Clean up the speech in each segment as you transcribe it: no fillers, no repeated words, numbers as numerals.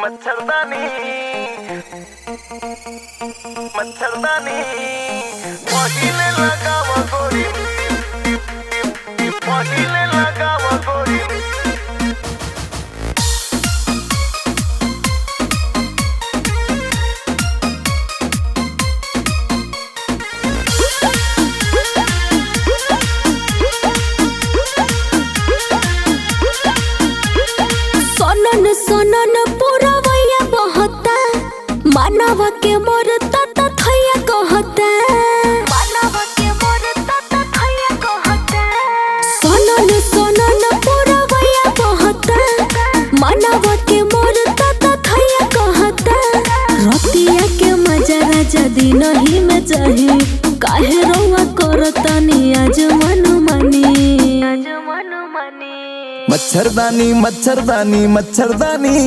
मच्छरदानी मच्छरदानी पहिले लगावा गोरी, पहिले लगावा गोरी। सोनन सोनन पूरा वैया बहता, मानव के मोरता त थैया कहता, मानव के मोरता त थैया कहता। सोनन सोनन पूरा वैया बहता, मानव के मोरता त थैया कहता। रतिया के मजा राजा दिन ही में चाही, काहे रउआ करतनी आज मन मानी, आज मन मानी। मच्छरदानी मच्छरदानी मच्छरदानी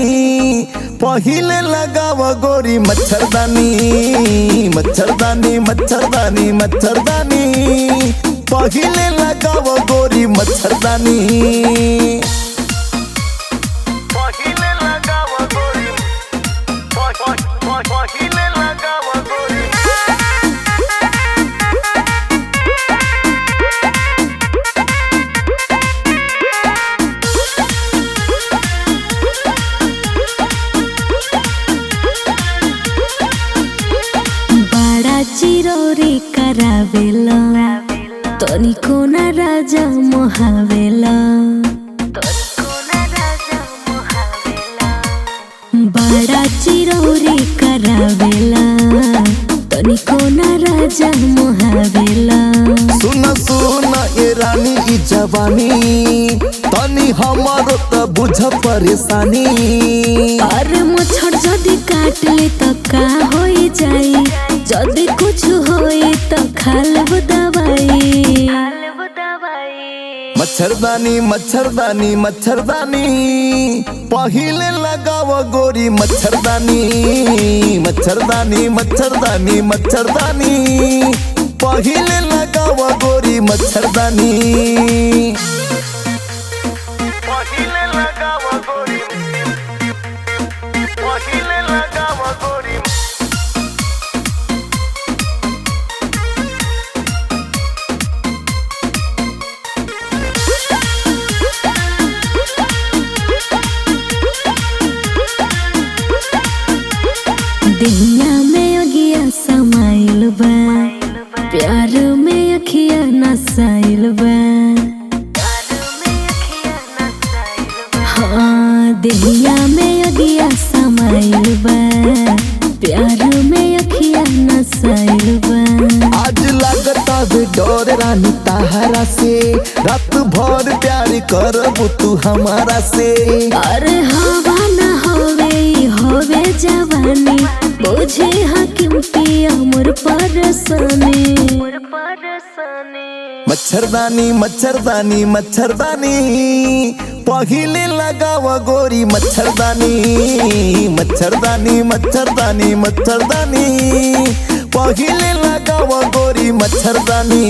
पहिले लगावा गोरी, मच्छरदानी मच्छरदानी मच्छरदानी मच्छरदानी पहिले लगावा गोरी, मच्छरदानी पहिले लगावा गोरी, पहिले लगावा गोरी। चिरोरी करावेला तनिको ना राजा मोहावेला, बड़ा चिरोरी करावेला तनिको ना राजा मोहावेला। सुन सुन ए रानी ई जवानी, तनी हमारो त बुझ परेशानी। अरे मच्छर जदी काट ले त का होई जाई, जदी कुछ होई त खालब दवाई। मच्छरदानी मच्छरदानी मच्छरदानी पहिले लगावा गोरी, मच्छरदानी मच्छरदानी मच्छरदानी मच्छरदानी पहिले लगावा गोरी, मच्छरदानी पहिले लगावा गोरी, पहिले लगावा गोरी। दुनिया में अगिया समाइल बा, प्यार में अखिया नसाइल बा। हाँ दुनिया में अगिया समाइल बा, प्यार में अखिया नसाइल बा। आज लगता बे डोर रानी ताहरा से, रात भर प्यार करबू तू हमारा से। अरे हवा ना होवे होवे जवानी, बुझे हकीम पिया मोर परसानी। मच्छरदानी मच्छरदानी मच्छरदानी पहिले लगावा गोरी, मच्छरदानी मच्छरदानी मच्छरदानी मच्छरदानी पहिले लगावा गोरी, मच्छरदानी।